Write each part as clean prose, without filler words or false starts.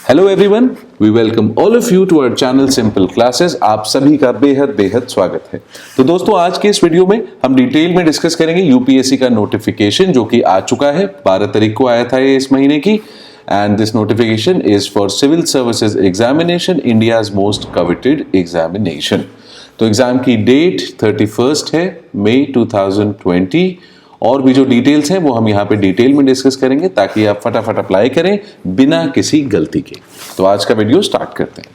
Hello everyone, we welcome all of you to our channel Simple Classes. आप सभी का बेहद बेहद स्वागत है। तो दोस्तों, आज के इस वीडियो में हम डिटेल में डिस्कस करेंगे यूपीएससी का नोटिफिकेशन जो कि आ चुका है। 12 तारीख को आया था ये इस महीने की। And this notification is for civil services examination, India's most coveted examination. तो एग्जाम की डेट 31 है मई 2020। और भी जो डिटेल्स हैं वो हम यहाँ पे डिटेल में डिस्कस करेंगे ताकि आप फटाफट अप्लाई करें बिना किसी गलती के। तो आज का वीडियो स्टार्ट करते हैं।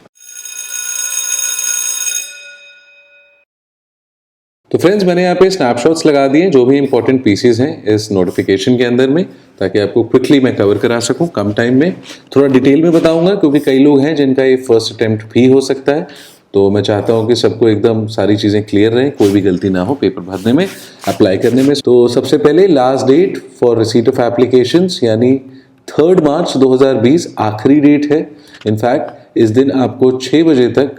तो फ्रेंड्स, मैंने यहाँ पे स्नैपशॉट्स लगा दिए जो भी इंपॉर्टेंट पीसेस हैं इस नोटिफिकेशन के अंदर में, ताकि आपको क्विकली मैं कवर करा सकूं कम टाइम में। थोड़ा डिटेल में बताऊंगा क्योंकि कई लोग हैं जिनका ये फर्स्ट अटेम्प्ट भी हो सकता है, तो मैं चाहता हूं कि सबको एकदम सारी चीज़ें क्लियर रहें, कोई भी गलती ना हो पेपर भरने में, अप्लाई करने में। तो सबसे पहले last date for receipt of applications यानी 3 मार्च 2020 आखिरी डेट है। इनफैक्ट इस दिन आपको 6 बजे तक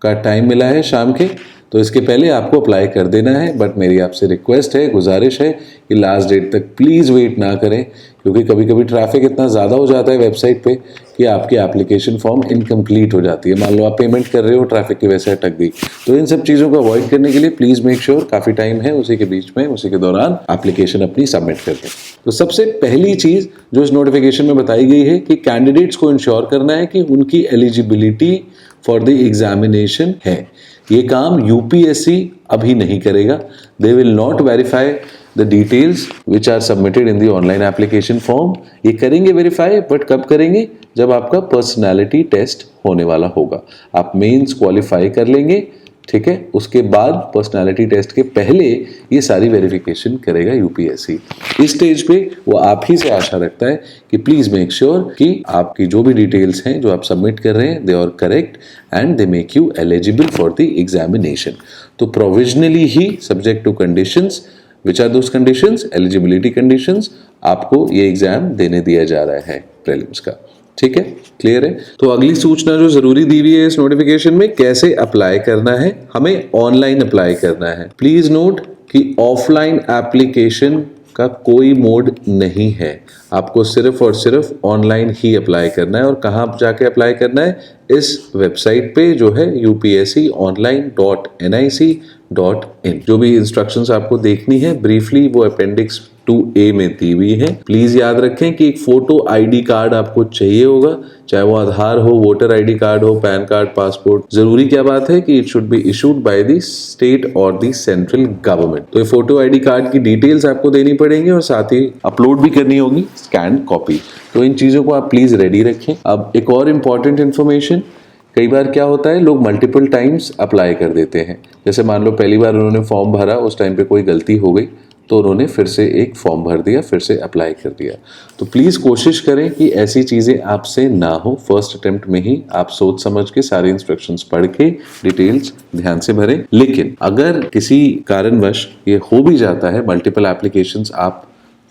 का टाइम मिला है शाम के, तो इसके पहले आपको अप्लाई कर देना है। बट मेरी आपसे रिक्वेस्ट है, गुजारिश है कि लास्ट डेट तक प्लीज़ वेट ना करें, क्योंकि कभी कभी ट्रैफिक इतना ज़्यादा हो जाता है वेबसाइट पे कि आपकी एप्लीकेशन फॉर्म इनकम्प्लीट हो जाती है। मान लो आप पेमेंट कर रहे हो, ट्रैफिक की वजह से अटक गई। तो इन सब चीज़ों को अवॉइड करने के लिए प्लीज़ मेक श्योर काफ़ी टाइम है, उसी के बीच में, उसी के दौरान एप्लीकेशन अपनी सबमिट कर दें। तो सबसे पहली चीज़ जो इस नोटिफिकेशन में बताई गई है कि कैंडिडेट्स को इंश्योर करना है कि उनकी एलिजिबिलिटी फॉर द एग्जामिनेशन है। ये काम यूपीएससी अभी नहीं करेगा। They will not verify the details which are submitted in the online application form. ये करेंगे वेरीफाई, बट कब करेंगे? जब आपका पर्सनालिटी टेस्ट होने वाला होगा। आप मेंस क्वालिफाई कर लेंगे, ठीक है, उसके बाद पर्सनालिटी टेस्ट के पहले ये सारी वेरिफिकेशन करेगा यूपीएससी। इस स्टेज पे वो आप ही से आशा रखता है कि प्लीज मेक श्योर कि आपकी जो भी डिटेल्स हैं जो आप सबमिट कर रहे हैं they are correct and they make you eligible for the examination. तो प्रोविजनली ही subject to conditions, which are those conditions? Eligibility conditions, आपको ये एग्जाम देने दिया जा रहा है प्रीलिम्स का। ठीक है, क्लियर है। तो अगली सूचना जो जरूरी दी हुई है इस नोटिफिकेशन में, कैसे अप्लाई करना है। हमें ऑनलाइन अप्लाई करना है। प्लीज नोट कि ऑफलाइन एप्लीकेशन का कोई मोड नहीं है। आपको सिर्फ और सिर्फ ऑनलाइन ही अप्लाई करना है। और कहाँ जाके अप्लाई करना है? इस वेबसाइट पे जो है upsconline.nic.in। जो भी इंस्ट्रक्शंस आपको देखनी है ब्रीफली वो अपेंडिक्स 2A में दी हुई है। प्लीज याद रखें कि एक फोटो आईडी कार्ड आपको चाहिए होगा, चाहे वो आधार हो, वोटर आईडी कार्ड हो, पैन कार्ड, पासपोर्ट। जरूरी क्या बात है कि it should be issued by the state और द सेंट्रल गवर्नमेंट। तो ये फोटो आईडी कार्ड की डिटेल्स आपको देनी पड़ेंगी और साथ ही अपलोड भी करनी होगी स्कैन कॉपी। तो इन चीजों को आप प्लीज रेडी रखें। अब एक और इम्पॉर्टेंट इन्फॉर्मेशन, कई बार क्या होता है लोग मल्टीपल टाइम्स अप्लाई कर देते हैं। जैसे मान लो पहली बार उन्होंने फॉर्म भरा, उस टाइम पे कोई गलती हो गई तो उन्होंने फिर से एक फॉर्म भर दिया, फिर से अप्लाई कर दिया। तो प्लीज़ कोशिश करें कि ऐसी चीज़ें आपसे ना हो। फर्स्ट अटेम्प्ट में ही आप सोच समझ के सारे इंस्ट्रक्शंस पढ़ के डिटेल्स ध्यान से भरें। लेकिन अगर किसी कारणवश ये हो भी जाता है, मल्टीपल एप्लीकेशंस आप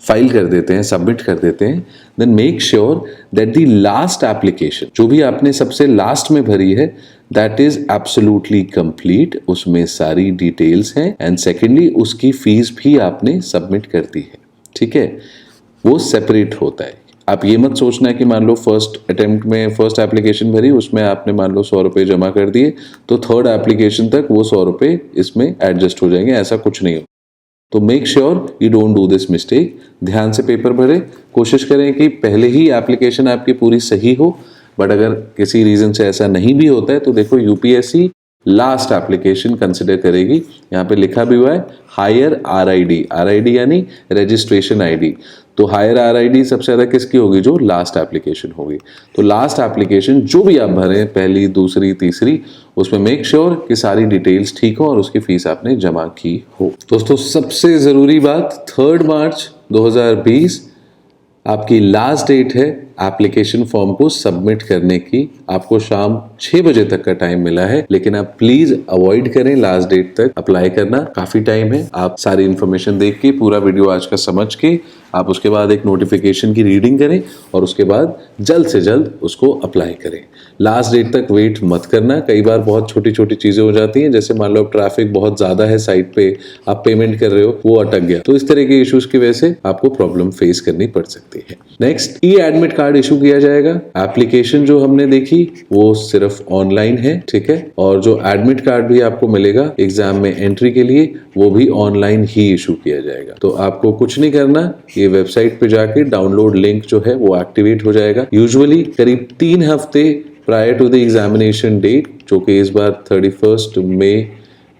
फाइल कर देते हैं, सबमिट कर देते हैं, then make sure that the last application जो भी आपने सबसे लास्ट में भरी है दैट इज एब्सोल्युटली कंप्लीट, उसमें सारी डिटेल्स हैं। एंड सेकेंडली उसकी फीस भी आपने सबमिट कर दी है, ठीक है, वो सेपरेट होता है। आप ये मत सोचना है कि मान लो फर्स्ट अटेम्प्ट में फर्स्ट एप्लीकेशन भरी, उसमें आपने मान लो 100 रुपये जमा कर दिए तो थर्ड एप्लीकेशन तक वो 100 रुपये इसमें एडजस्ट हो जाएंगे, ऐसा कुछ नहीं हो। तो make sure you don't do this mistake. ध्यान से पेपर भरें, कोशिश करें कि पहले ही एप्लीकेशन आपकी पूरी सही हो। बट अगर किसी रीजन से ऐसा नहीं भी होता है तो देखो यूपीएससी लास्ट एप्लीकेशन कंसिडर करेगी। यहाँ पे लिखा भी हुआ है हायर आरआईडी, आरआईडी यानी रजिस्ट्रेशन आईडी। तो हायर आरआईडी सबसे ज्यादा किसकी होगी? जो लास्ट एप्लीकेशन होगी। तो लास्ट एप्लीकेशन जो भी आप भरें, पहली, दूसरी, तीसरी, उसमें मेक श्योर कि सारी डिटेल्स ठीक हो और उसकी फीस आपने जमा की हो। दोस्तों, सबसे जरूरी बात, 3 मार्च 2020 आपकी लास्ट डेट है एप्लीकेशन फॉर्म को सबमिट करने की। आपको शाम 6 बजे तक का टाइम मिला है, लेकिन आप प्लीज अवॉइड करें लास्ट डेट तक अप्लाई करना। काफी टाइम है। आप सारी इन्फॉर्मेशन देख के, पूरा वीडियो आज का समझ के, आप उसके बाद एक नोटिफिकेशन की रीडिंग करें और उसके बाद जल्द से जल्द उसको अप्लाई करें। लास्ट डेट तक वेट मत करना। कई बार बहुत छोटी छोटी चीजें हो जाती हैं, जैसे मान लो ट्रैफिक बहुत ज्यादा है साइट पे, आप पेमेंट कर रहे हो, वो अटक गया, तो इस तरह के इश्यूज की वजह से आपको प्रॉब्लम फेस करनी पड़ सकती है। नेक्स्ट, ई एडमिट कार्ड कार्ड इशू किया जाएगा। एप्लीकेशन जो हमने देखी वो सिर्फ ऑनलाइन है, ठीक है, और जो एडमिट कार्ड भी आपको मिलेगा एग्जाम में एंट्री के लिए वो भी ऑनलाइन ही इशू किया जाएगा। तो आपको कुछ नहीं करना, ये वेबसाइट पे जाके डाउनलोड लिंक जो है वो एक्टिवेट हो जाएगा। यूजुअली करीब 3 हफ्ते prior to the examination date, जो कि इस बार 31 मई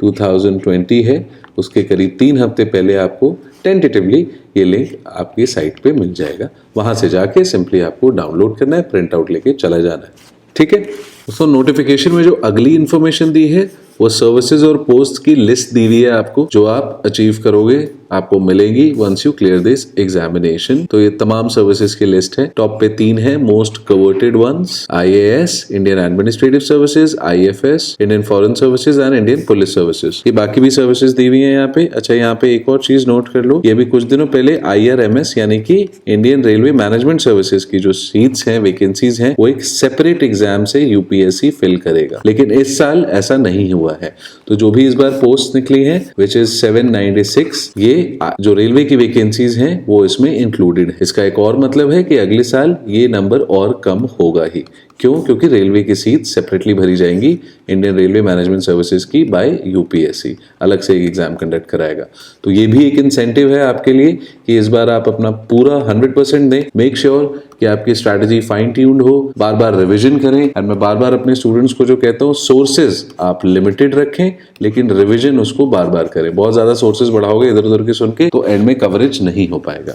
2020 है, उसके करीब 3 हफ्ते पहले आपको टेंटेटिवली ये लिंक आपकी साइट पे मिल जाएगा। वहां से जाके सिंपली आपको डाउनलोड करना है, प्रिंट आउट लेके चला जाना है, ठीक है। दोस्तों नोटिफिकेशन में जो अगली इंफॉर्मेशन दी है वो सर्विसेज और पोस्ट की लिस्ट दी हुई है आपको, जो आप अचीव करोगे आपको मिलेंगी once you clear this examination. तो ये तमाम सर्विसेज की लिस्ट है। टॉप पे 3 है most coveted ones, IAS Indian administrative services, IFS Indian foreign services and Indian police services. ये बाकी भी सर्विसेज दी हुई है यहाँ पे। अच्छा, यहाँ पे एक और चीज नोट कर लो, ये भी कुछ दिनों पहले IRMS यानी कि इंडियन रेलवे मैनेजमेंट सर्विसेज की जो सीट्स हैं, वैकेंसीज हैं, वो एक सेपरेट एग्जाम से UPSC फिल करेगा, लेकिन इस साल ऐसा नहीं हुआ है। तो जो भी इस बार पोस्ट निकली है विच इज 796, ये जो रेलवे की वैकेंसीज हैं वो इसमें इंक्लूडेड है। इसका एक और मतलब है कि अगले साल ये नंबर और कम होगा ही। क्यों? क्योंकि रेलवे की सीट सेपरेटली भरी जाएंगी इंडियन रेलवे मैनेजमेंट सर्विसेज की बाय UPSC, अलग से एक एग्जाम कंडक्ट कराएगा। तो ये भी एक इंसेंटिव है आपके लिए कि इस बार आप अपना पूरा 100% दें। मेक श्योर कि आपकी स्ट्रैटेजी फाइन ट्यून्ड हो, बार बार रिवीजन करें। और मैं बार बार अपने स्टूडेंट्स को जो कहता हूँ, सोर्सेज आप लिमिटेड रखें लेकिन रिवीजन उसको बार बार करें। बहुत ज्यादा सोर्सेज बढ़ाओगे इधर उधर के सुन के तो एंड में कवरेज नहीं हो पाएगा।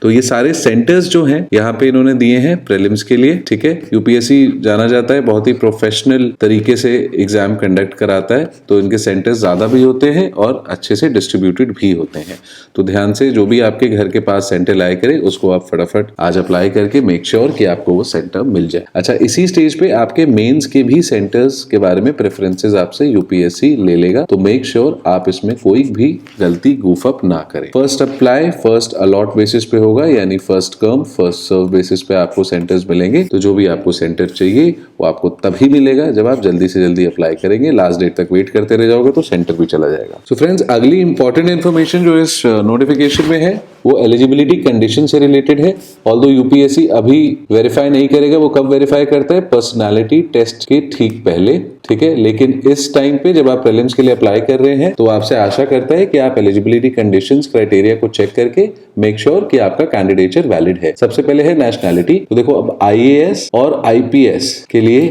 तो ये सारे सेंटर्स जो हैं यहाँ पे इन्होंने दिए हैं प्रीलिम्स के लिए, ठीक है। UPSC जाना जाता है बहुत ही प्रोफेशनल तरीके से एग्जाम कंडक्ट कराता है, तो इनके सेंटर्स ज्यादा भी होते हैं और अच्छे से डिस्ट्रीब्यूटेड भी होते हैं। तो ध्यान से जो भी आपके घर के पास सेंटर लाए करे उसको आप फटाफट आज अप्लाई करके मेक श्योर कि आपको वो सेंटर मिल जाए। अच्छा, इसी स्टेज पे आपके मेंस के भी सेंटर्स के बारे में प्रेफरेंसेस आपसे UPSC ले लेगा, तो मेक श्योर आप इसमें कोई भी गलती गूफ अप ना करें। First apply first allot basis पे होगा, यानी first come first serve basis पे आपको सेंटर्स मिलेंगे। तो जो भी आपको सेंटर चाहिए वो आपको तभी मिलेगा जब आप जल्दी से जल्दी अप्लाई करेंगे। लास्ट डेट तक वेट करते रह जाओगे तो सेंटर भी चला जाएगा। सो फ्रेंड्स, अगली इंपॉर्टेंट इन्फॉर्मेशन जो इस नोटिफिकेशन में है वो एलिजिबिलिटी कंडीशन से रिलेटेड है। ऑल्दो UPSC अभी वेरीफाई नहीं करेगा, वो कब वेरीफाई करता है? पर्सनालिटी टेस्ट के ठीक पहले, ठीक है। लेकिन इस टाइम पे जब आप प्रीलिम्स के लिए अप्लाई कर रहे हैं तो आपसे आशा करता है कि आप एलिजिबिलिटी कंडीशंस क्राइटेरिया को चेक करके मेक श्योर कि आपका कैंडिडेचर वैलिड है। सबसे पहले है नेशनैलिटी। तो देखो, अब IAS और IPS के लिए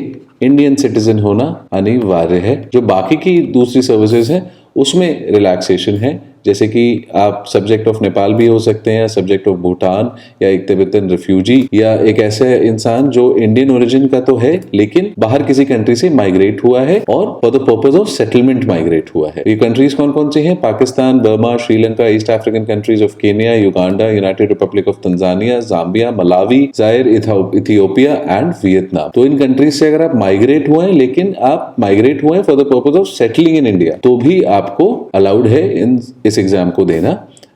इंडियन सिटीजन होना अनिवार्य है। जो बाकी की दूसरी सर्विसेज हैं उसमें रिलैक्सेशन है, जैसे कि आप सब्जेक्ट ऑफ नेपाल भी हो सकते हैं, या सब्जेक्ट ऑफ भूटान, या एक तिब्बतन रिफ्यूजी, या एक ऐसे इंसान जो इंडियन ओरिजिन का तो है लेकिन बाहर किसी कंट्री से माइग्रेट हुआ है और for the purpose of settlement migrate हुआ है। ये कंट्रीज कौन कौन से हैं? Pakistan, Burma, Sri Lanka, East African countries of Kenya, Uganda, United Republic of Tanzania, Zambia, Malawi, Zaire, Ethiopia and Vietnam. तो इन कंट्रीज से अगर आप माइग्रेट हुए हैं, लेकिन आप माइग्रेट हुए हैं for the purpose of settling in India, तो भी आपको अलाउड है इस एग्जाम को देना।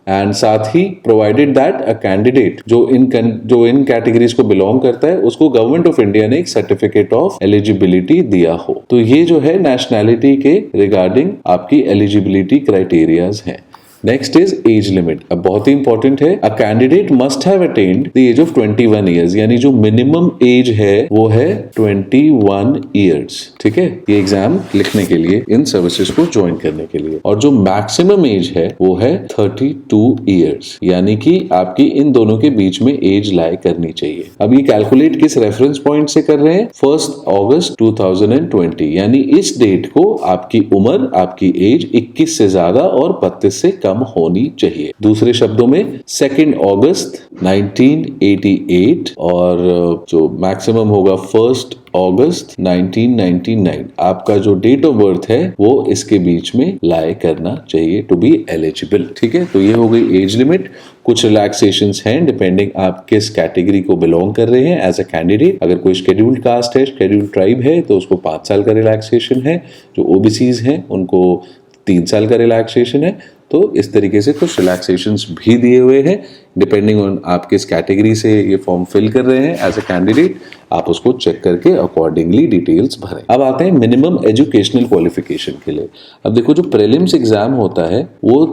एंड साथ ही प्रोवाइडेड दैट अ कैंडिडेट जो इन कैटेगरीज को बिलोंग करता है उसको गवर्नमेंट ऑफ इंडिया ने एक सर्टिफिकेट ऑफ एलिजिबिलिटी दिया हो। तो ये जो है नेशनैलिटी के रिगार्डिंग आपकी एलिजिबिलिटी क्राइटेरियाज हैं। Next is age limit. अब बहुत ही इंपॉर्टेंट है, a candidate must have attend the age of 21 years, यानी जो मिनिमम एज है वो है 21 ईयर्स, ठीक है, ये एग्जाम लिखने के लिए, इन सर्विसेज को ज्वाइन करने के लिए। और जो मैक्सिमम एज है वो है 32 ईयर्स, यानी कि आपकी इन दोनों के बीच में एज लाई करनी चाहिए। अब ये कैलकुलेट किस रेफरेंस पॉइंट से कर रहे हैं? 1 अगस्त 2020, यानी इस डेट को आपकी उम्र, आपकी एज 21 से ज्यादा और 32 से कम होनी चाहिए। दूसरे शब्दों में 2 अगस्त 1988 और जो मैक्सिमम होगा 1 अगस्त 1999, आपका जो डेट ऑफ बर्थ है वो इसके बीच में लाई करना चाहिए टू बी एलिजिबल, ठीक है। तो ये हो गई एज लिमिट। कुछ रिलैक्सेशंस हैं डिपेंडिंग आप किस कैटेगरी को बिलोंग कर रहे हैं एज अ कैंडिडेट। अगर कोई शेड्यूल्ड कास्ट है, शेड्यूल्ड ट्राइब है, तो उसको 5 साल का रिलैक्सेशन है। जो OBCs हैं उनको 3 साल का रिलैक्सेशन है। तो इस तरीके से कुछ रिलैक्सेशंस भी दिए हुए हैं डिपेंडिंग ऑन आप किस कैटेगरी से ये फॉर्म फिल कर रहे हैं एज अ कैंडिडेट। आप उसको चेक करके अकॉर्डिंगली डिटेल्स भरें। अब आते हैं मिनिमम एजुकेशनल क्वालिफिकेशन के लिए। अब देखो, जो प्रीलिम्स एग्जाम होता है वो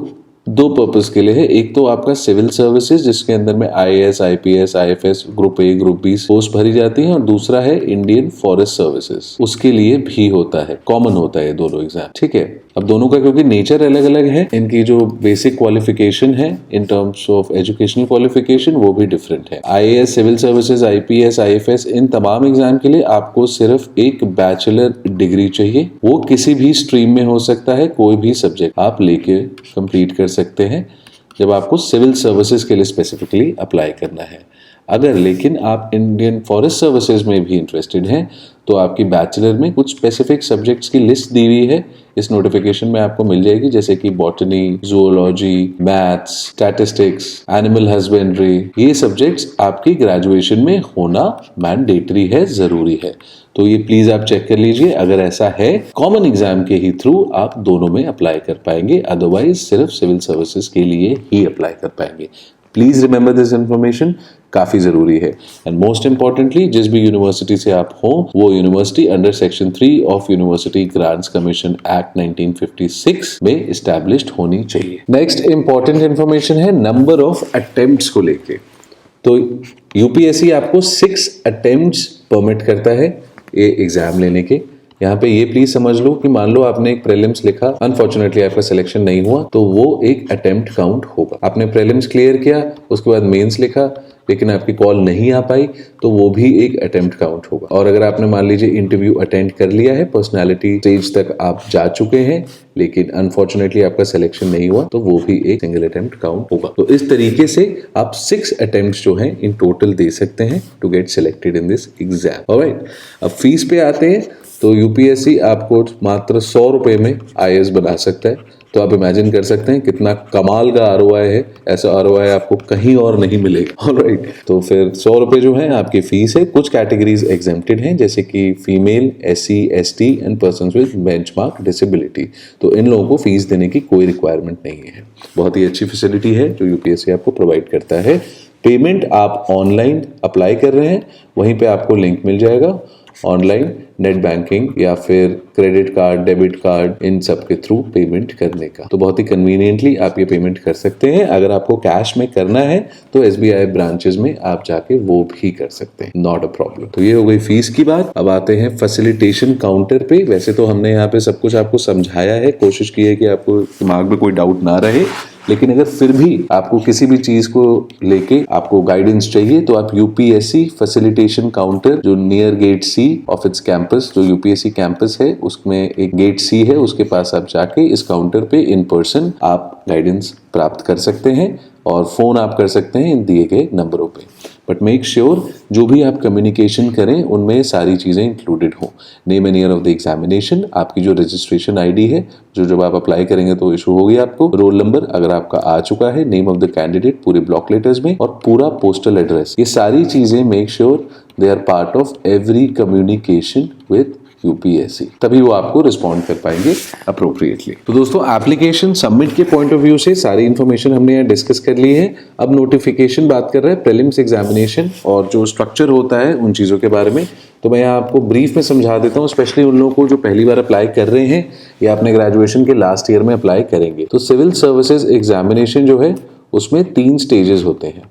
दो पर्पस के लिए है। एक तो आपका सिविल सर्विसेज जिसके अंदर में IAS, IPS, IFS, group A, group B post भरी जाती है, और दूसरा है इंडियन फॉरेस्ट सर्विसेज, उसके लिए भी होता है, कॉमन होता है दोनों एग्जाम। ठीक है, अब दोनों का क्योंकि नेचर अलग अलग है, इनकी जो बेसिक क्वालिफिकेशन है in terms of educational qualification वो भी डिफरेंट है। IAS, civil services, IPS, IFS इन तमाम एग्जाम के लिए आपको सिर्फ एक बैचलर डिग्री चाहिए। वो किसी भी स्ट्रीम में हो सकता है, कोई भी सब्जेक्ट आप लेके कंप्लीट कर सकते हैं जब आपको सिविल सर्विसेज के लिए स्पेसिफिकली अप्लाई करना है। अगर लेकिन आप इंडियन फॉरेस्ट सर्विसेज में भी इंटरेस्टेड हैं तो आपकी बैचलर में कुछ स्पेसिफिक सब्जेक्ट्स की लिस्ट दी हुई है, इस नोटिफिकेशन में आपको मिल जाएगी, जैसे कि botany, zoology, maths, statistics, animal husbandry. ये सब्जेक्ट्स आपकी ग्रेजुएशन में होना मैंडेटरी है, जरूरी है। तो ये प्लीज आप चेक कर लीजिए। अगर ऐसा है, कॉमन एग्जाम के ही थ्रू आप दोनों में अप्लाई कर पाएंगे, अदरवाइज सिर्फ सिविल सर्विसेज के लिए ही अप्लाई कर पाएंगे। प्लीज रिमेंबर दिस इंफॉर्मेशन, काफी जरूरी है। एंड मोस्ट इंपॉर्टेंटली, जिस भी यूनिवर्सिटी से आप हो वो university under section 3 of university grants commission act 1956 में एस्टैब्लिश्ड होनी चाहिए। नेक्स्ट इंपॉर्टेंट इंफॉर्मेशन है नंबर ऑफ अटेम्प्ट्स को लेके। तो यूपीएससी आपको 6 अटेम्प्ट्स परमिट करता है ये एग्जाम लेने के। यहाँ पे ये प्लीज समझ लो कि मान लो आपने एक प्रीलिम्स लिखा, अनफॉर्चुनेटली आपका सिलेक्शन नहीं हुआ, तो वो एक अटेम्प्ट काउंट होगा। आपने प्रीलिम्स क्लियर किया, उसके बाद मेंस लिखा, लेकिन आपकी कॉल नहीं आ पाई, तो वो भी एक अटेम्प्ट काउंट होगा। और अगर आपने मान लीजिए इंटरव्यू अटेंड कर लिया है, पर्सनालिटी स्टेज तक आप जा चुके हैं, लेकिन अनफॉर्चुनेटली आपका सिलेक्शन नहीं हुआ, तो वो भी एक सिंगल अटेम्प्ट काउंट होगा। तो इस तरीके से आप 6 अटेम्प्ट्स जो हैं इन टोटल दे सकते हैं to get selected in this exam. Alright, अब फीस पे आते हैं। तो यूपीएससी आपको मात्र 100 रुपए में IAS बना सकता है। तो आप इमेजिन कर सकते हैं कितना कमाल का ROI है। ऐसा ROI आपको कहीं और नहीं मिलेगा। ऑलराइट, तो फिर 100 रुपए जो है आपकी फीस है। कुछ कैटेगरीज एग्जेम्प्टेड हैं, जैसे कि female, SC, ST and persons with benchmark disability. तो इन लोगों को फीस देने की कोई रिक्वायरमेंट नहीं है। बहुत ही अच्छी फैसिलिटी है जो यूपीएससी आपको प्रोवाइड करता है। पेमेंट आप ऑनलाइन अप्लाई कर रहे हैं, वहीं पे आपको लिंक मिल जाएगा ऑनलाइन नेट बैंकिंग या फिर क्रेडिट कार्ड, डेबिट कार्ड, इन सब के थ्रू पेमेंट करने का। तो बहुत ही कन्वीनियंटली आप ये पेमेंट कर सकते हैं। अगर आपको कैश में करना है तो SBI ब्रांचेस में आप जाके वो भी कर सकते हैं, नॉट अ प्रॉब्लम। तो ये हो गई फीस की बात। अब आते हैं फैसिलिटेशन काउंटर पे। वैसे तो हमने यहाँ पे सब कुछ आपको समझाया है, कोशिश की है कि आपको दिमाग में कोई डाउट ना रहे, लेकिन अगर फिर भी आपको किसी भी चीज को लेके आपको गाइडेंस चाहिए तो आप यूपीएससी फैसिलिटेशन काउंटर जो near gate C of its campus, जो यूपीएससी कैंपस है उसमें एक गेट C है, उसके पास आप जाके इस काउंटर पे इन पर्सन आप गाइडेंस प्राप्त कर सकते हैं, और फोन आप कर सकते हैं इन दिए गए नंबरों पे। बट मेक श्योर जो भी आप कम्युनिकेशन करें उनमें सारी चीजें इंक्लूडेड हो। Name and year of the examination, आपकी जो रजिस्ट्रेशन ID है जो जब आप अप्लाई करेंगे तो इशू होगी आपको, रोल नंबर अगर आपका आ चुका है, नेम ऑफ द कैंडिडेट पूरे ब्लॉक लेटर्स में, और पूरा पोस्टल एड्रेस। ये सारी चीजें make sure they are part of every communication with UPSC, तभी वो आपको रिस्पॉन्ड कर पाएंगे अप्रोप्रिएटली। तो दोस्तों, एप्लीकेशन सबमिट के पॉइंट ऑफ व्यू से सारी इंफॉर्मेशन हमने यहाँ डिस्कस कर ली है। अब नोटिफिकेशन बात कर रहे हैं प्रीलिम्स एग्जामिनेशन और जो स्ट्रक्चर होता है उन चीज़ों के बारे में। तो मैं यहाँ आपको ब्रीफ में समझा देता हूँ, स्पेशली उन लोगों को जो पहली बार अप्लाई कर रहे हैं या अपने ग्रेजुएशन के लास्ट ईयर में अप्लाई करेंगे। तो सिविल सर्विसेज एग्जामिनेशन जो है उसमें 3 स्टेजेस होते हैं।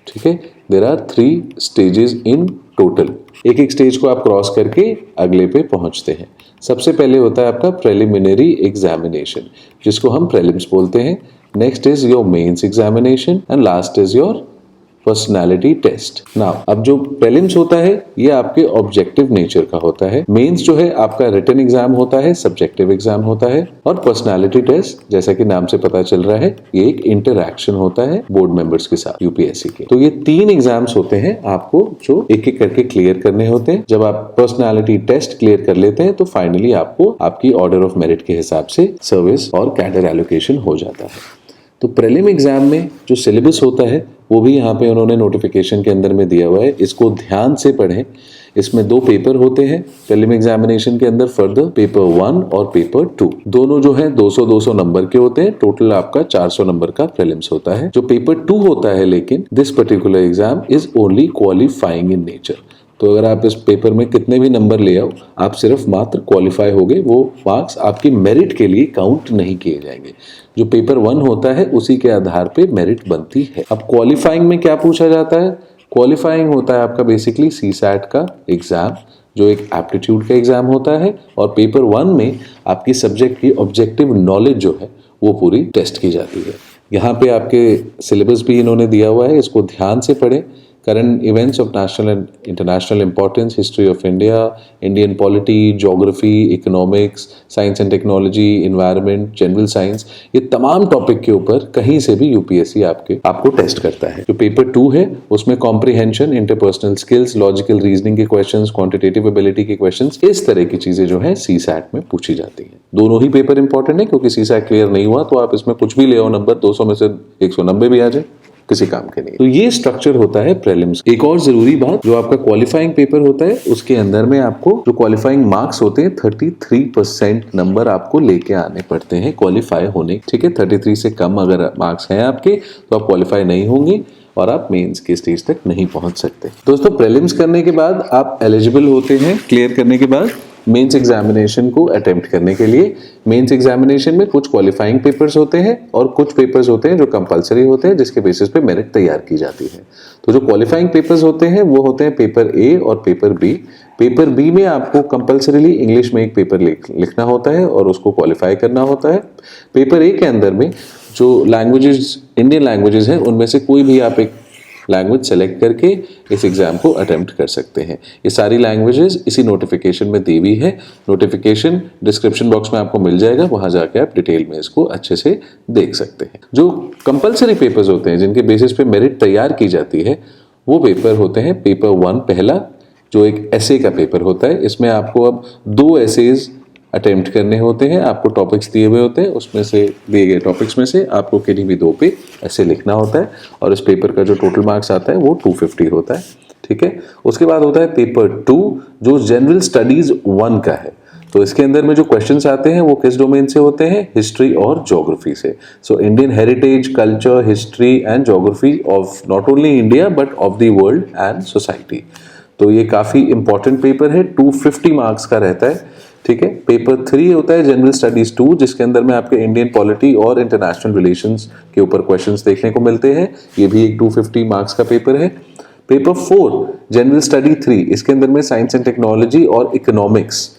ठीक है, there are 3 stages in total. एक एक स्टेज को आप क्रॉस करके अगले पे पहुंचते हैं। सबसे पहले होता है आपका प्रिलिमिनरी एग्जामिनेशन, जिसको हम प्रीलिम्स बोलते हैं। Next is your mains examination and last is your personality test. Now अब जो प्रीलिम्स होता है ये आपके ऑब्जेक्टिव नेचर का होता है। मेंस जो है आपका रिटन एग्जाम होता है, सब्जेक्टिव एग्जाम होता है, और पर्सनालिटी टेस्ट जैसा कि नाम से पता चल रहा है ये एक इंटरैक्शन होता है बोर्ड मेंबर्स के साथ यूपीएससी के। तो ये 3 एग्जाम्स होते हैं आपको जो एक एक करके क्लियर करने होते हैं। जब आप पर्सनालिटी टेस्ट क्लियर कर लेते हैं तो फाइनली आपको आपकी ऑर्डर ऑफ मेरिट के हिसाब से सर्विस और कैडर एलोकेशन हो जाता है। तो प्रीलिम एग्जाम में जो सिलेबस होता है वो भी यहाँ पे उन्होंने नोटिफिकेशन के अंदर में दिया हुआ है, इसको ध्यान से पढ़ें। इसमें 2 पेपर होते हैं प्रीलिम एग्जामिनेशन के अंदर, फर्दर पेपर 1 और पेपर 2। दोनों जो है 200-200 नंबर के होते हैं। टोटल आपका 400 नंबर का प्रीलिम्स होता है। जो पेपर 2 होता है, लेकिन this particular exam is only qualifying in nature. तो अगर आप इस पेपर में कितने भी नंबर ले आओ, आप सिर्फ मात्र क्वालिफाई होगे, वो मार्क्स आपकी मेरिट के लिए काउंट नहीं किए जाएंगे। जो पेपर 1 होता है उसी के आधार पे मेरिट बनती है। अब क्वालिफाइंग में क्या पूछा जाता है? क्वालिफाइंग होता है आपका बेसिकली सीसैट का एग्जाम, जो एक एप्टीट्यूड का एग्जाम होता है, और पेपर 1 में आपकी सब्जेक्ट की ऑब्जेक्टिव नॉलेज जो है वो पूरी टेस्ट की जाती है। यहाँ पे आपके सिलेबस भी इन्होंने दिया हुआ है, इसको ध्यान से पढ़ें। Current events of national and international importance, history of India, Indian polity, geography, economics, science and technology, environment, general science, ये तमाम टॉपिक के ऊपर कहीं से भी यूपीएससी आपको टेस्ट करता है। जो पेपर 2 है उसमें comprehension, interpersonal skills, logical reasoning के क्वेश्चंस, क्वांटिटेटिव एबिलिटी के क्वेश्चंस, इस तरह की चीजें जो है सीसैट में पूछी जाती हैं। दोनों ही पेपर इंपॉर्टेंट है, क्योंकि सीसैट क्लियर नहीं हुआ तो आप इसमें कुछ भी ले आओ नंबर, 200 में से 190 भी आ जाए, किसी काम के नहीं। तो ये स्ट्रक्चर होता है प्रीलिम्स। एक और जरूरी बात, जो आपका क्वालिफाइंग पेपर होता है उसके अंदर में आपको जो क्वालिफाइंग मार्क्स होते हैं 33% नंबर आपको लेके आने पड़ते हैं क्वालिफाई होने। ठीक है, 33 से कम अगर मार्क्स हैं आपके तो आप क्वालिफाई नहीं होंगे और आप मेंस के स्टेज तक नहीं पहुंच सकते। दोस्तों, प्रीलिम्स करने के बाद आप एलिजिबल होते हैं, क्लियर करने के बाद मेंस एग्जामिनेशन को अटेम्प्ट करने के लिए। मेंस एग्जामिनेशन में कुछ क्वालिफाइंग पेपर्स होते हैं और कुछ पेपर्स होते हैं जो कंपलसरी होते हैं, जिसके बेसिस पे मेरिट तैयार की जाती है। तो जो क्वालिफाइंग पेपर्स होते हैं वो होते हैं पेपर ए और पेपर बी। पेपर बी में आपको कंपलसरीली इंग्लिश में एक पेपर लिखना होता है और उसको क्वालिफाई करना होता है। पेपर ए के अंदर में जो लैंग्वेजेस, इंडियन लैंग्वेजेस हैं, उनमें से कोई भी आप एक लैंग्वेज सेलेक्ट करके इस एग्जाम को अटेम्प्ट कर सकते हैं। ये सारी लैंग्वेजेस इसी नोटिफिकेशन में दी हुई है। नोटिफिकेशन डिस्क्रिप्शन बॉक्स में आपको मिल जाएगा, वहां जाके आप डिटेल में इसको अच्छे से देख सकते हैं। जो कंपलसरी पेपर्स होते हैं जिनके बेसिस पे मेरिट तैयार की जाती है, वो पेपर होते हैं पेपर 1 पहला, जो एक एसे का पेपर होता है। इसमें आपको अब 2 एसेज अटेम्प्ट करने होते हैं। आपको टॉपिक्स दिए हुए होते हैं, उसमें से दिए गए टॉपिक्स में से आपको किन्हीं भी 2 पे ऐसे लिखना होता है, और इस पेपर का जो टोटल मार्क्स आता है वो 250 होता है। ठीक है, उसके बाद होता है पेपर 2, जो जनरल स्टडीज 1 का है। तो इसके अंदर में जो क्वेश्चंस आते हैं वो किस डोमेन से होते हैं? हिस्ट्री और ज्योग्राफी से। So Indian heritage, culture, history and geography of not only India but of the world and society. तो ये काफी इंपॉर्टेंट पेपर है, 250 मार्क्स का रहता है। ठीक है, पेपर 3 होता है जनरल स्टडीज 2, जिसके अंदर में आपके इंडियन पॉलिटी और इंटरनेशनल रिलेशंस के ऊपर क्वेश्चंस देखने को मिलते हैं। ये भी एक 250 मार्क्स का पेपर है। पेपर 4 जनरल स्टडी 3, इसके अंदर में साइंस एंड टेक्नोलॉजी और economics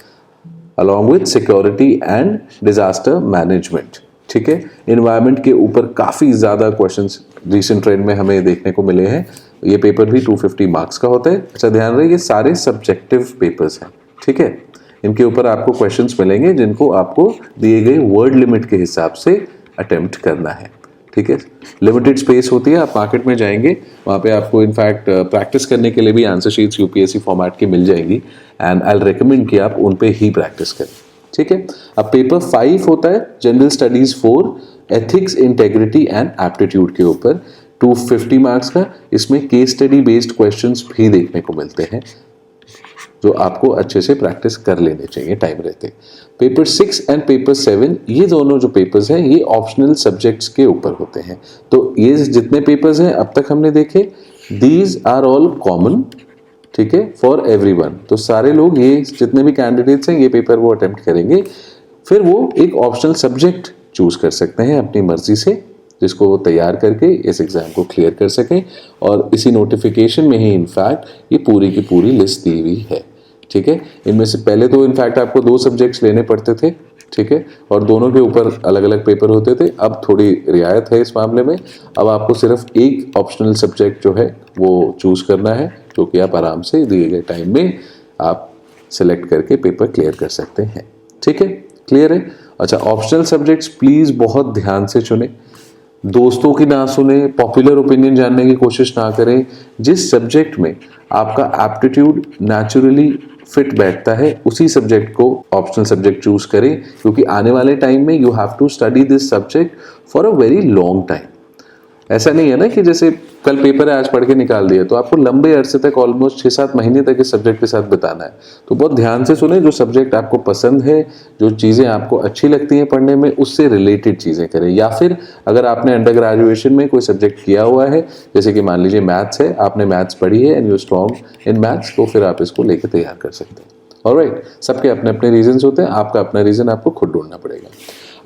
along with security and disaster management. ठीक है, एनवायरमेंट के ऊपर काफी ज्यादा क्वेश्चंस रिसेंट ट्रेंड में हमें देखने को मिले हैं। ये पेपर भी 250 मार्क्स का होता है। अच्छा, ध्यान रहे, ये सारे सब्जेक्टिव पेपर्स हैं। ठीक है, इनके ऊपर आपको क्वेश्चंस मिलेंगे जिनको आपको दिए गए वर्ड लिमिट के हिसाब से अटेम्प्ट करना है। ठीक है, लिमिटेड स्पेस होती है, आप मार्केट में जाएंगे, वहाँ पे आपको इनफैक्ट प्रैक्टिस करने के लिए भी आंसर शीट्स यूपीएससी फॉर्मेट की मिल जाएंगी, एंड आई रिकमेंड कि आप उन पे ही प्रैक्टिस करें। ठीक है, अब पेपर 5 होता है general studies 4, ethics, integrity and aptitude के ऊपर, 250 मार्क्स का। इसमें केस स्टडी बेस्ड क्वेश्चंस भी देखने को मिलते हैं, जो आपको अच्छे से प्रैक्टिस कर लेने चाहिए टाइम रहते। पेपर 6 एंड पेपर 7, ये दोनों जो पेपर्स हैं ये ऑप्शनल सब्जेक्ट्स के ऊपर होते हैं। तो ये जितने पेपर्स हैं अब तक हमने देखे, दीज आर ऑल कॉमन। ठीक है, फॉर एवरीवन। तो सारे लोग, ये जितने भी कैंडिडेट्स हैं, ये पेपर वो अटेम्प्ट करेंगे। फिर वो एक ऑप्शनल सब्जेक्ट चूज कर सकते हैं अपनी मर्जी से, जिसको वो तैयार करके इस एग्जाम को क्लियर कर सकें। और इसी नोटिफिकेशन में ही इनफैक्ट ये पूरी की पूरी लिस्ट दी हुई है। ठीक है, इनमें से पहले तो इनफैक्ट आपको 2 सब्जेक्ट्स लेने पड़ते थे। ठीक है, और दोनों के ऊपर अलग अलग पेपर होते थे। अब थोड़ी रियायत है इस मामले में, अब आपको सिर्फ एक ऑप्शनल सब्जेक्ट जो है वो चूज करना है, जो कि आप आराम से दिए गए टाइम में आप सिलेक्ट करके पेपर क्लियर कर सकते हैं। ठीक है, क्लियर है? अच्छा, ऑप्शनल सब्जेक्ट्स प्लीज बहुत ध्यान से चुने, दोस्तों की ना सुने, पॉपुलर ओपिनियन जानने की कोशिश ना करें। जिस सब्जेक्ट में आपका एप्टीट्यूड नेचुरली फिट बैठता है उसी सब्जेक्ट को ऑप्शनल सब्जेक्ट चूज करें, क्योंकि आने वाले टाइम में you have to study this subject for a very long time. ऐसा नहीं है ना कि जैसे कल पेपर है आज पढ़ के निकाल दिया, तो आपको लंबे अरसे तक ऑलमोस्ट 6-7 महीने तक इस सब्जेक्ट के साथ बिताना है। तो बहुत ध्यान से सुने, जो सब्जेक्ट आपको पसंद है, जो चीज़ें आपको अच्छी लगती हैं पढ़ने में, उससे रिलेटेड चीज़ें करें। या फिर अगर आपने अंडर ग्रेजुएशन में कोई सब्जेक्ट किया हुआ है, जैसे कि मान लीजिए मैथ्स है, आपने मैथ्स पढ़ी है and you strong in maths, तो फिर आप इसको लेकर तैयार कर सकते हैं। ऑलराइट, सबके अपने अपने रीजंस होते हैं, आपका अपना रीजन आपको खुद ढूंढना पड़ेगा।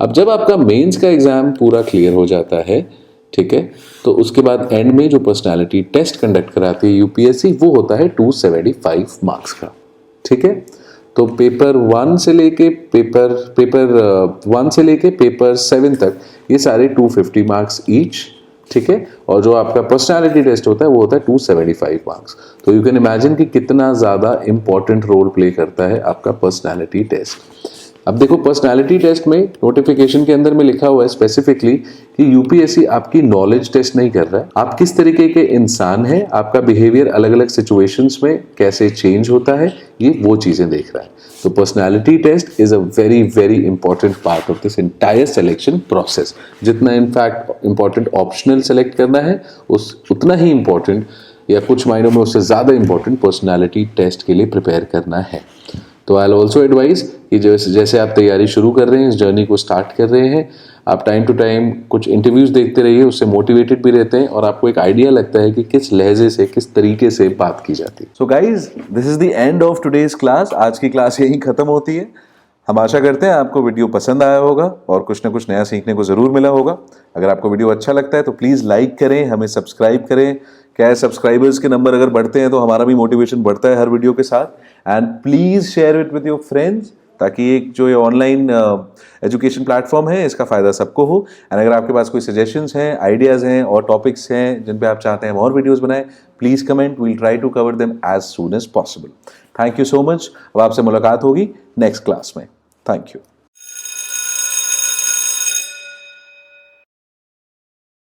अब जब आपका मेंस का एग्जाम पूरा क्लियर हो जाता है, ठीक है, तो उसके बाद एंड में जो पर्सनालिटी टेस्ट कंडक्ट कराती है यूपीएससी, वो होता है 275 मार्क्स का। ठीक है, तो पेपर 1 से लेके पेपर 7 तक ये सारे 250 मार्क्स ईच। ठीक है, और जो आपका पर्सनालिटी टेस्ट होता है वो होता है 275 मार्क्स। तो यू कैन इमेजिन कि कितना ज़्यादा इंपॉर्टेंट रोल प्ले करता है आपका पर्सनालिटी टेस्ट। अब देखो, पर्सनालिटी टेस्ट में नोटिफिकेशन के अंदर में लिखा हुआ है स्पेसिफिकली कि यूपीएससी आपकी नॉलेज टेस्ट नहीं कर रहा है, आप किस तरीके के इंसान हैं, आपका बिहेवियर अलग अलग सिचुएशंस में कैसे चेंज होता है, ये वो चीज़ें देख रहा है। तो personality test is a very very important part of this entire selection process. जितना इनफैक्ट इंपॉर्टेंट ऑप्शनल सेलेक्ट करना है, उतना ही इंपॉर्टेंट या कुछ मायनों में उससे ज़्यादा इंपॉर्टेंट पर्सनालिटी टेस्ट के लिए प्रिपेयर करना है। तो आई ऑल्सो एडवाइज कि जैसे आप तैयारी शुरू कर रहे हैं, इस जर्नी को स्टार्ट कर रहे हैं, आप टाइम टू टाइम कुछ इंटरव्यूज देखते रहिए, उससे मोटिवेटेड भी रहते हैं और आपको एक आइडिया लगता है कि किस लहजे से, किस तरीके से बात की जाती है। So guys, this is the end of today's class. आज की क्लास यहीं खत्म होती है। हम आशा करते हैं आपको वीडियो पसंद आया होगा और कुछ ना कुछ नया सीखने को ज़रूर मिला होगा। अगर आपको वीडियो अच्छा लगता है तो प्लीज़ लाइक करें, हमें सब्सक्राइब करें। क्या है, सब्सक्राइबर्स के नंबर अगर बढ़ते हैं तो हमारा भी मोटिवेशन बढ़ता है हर वीडियो के साथ। And please share it with your friends, ताकि एक जो ये ऑनलाइन एजुकेशन प्लेटफॉर्म है इसका फ़ायदा सबको हो। एंड अगर आपके पास कोई सजेशंस हैं, आइडियाज़ हैं और टॉपिक्स हैं जिन पे आप चाहते हैं हम और वीडियोज़ बनाएं, please comment, we'll try to cover them as soon as possible. Thank you so much. अब आपसे मुलाकात होगी नेक्स्ट क्लास में। Thank you.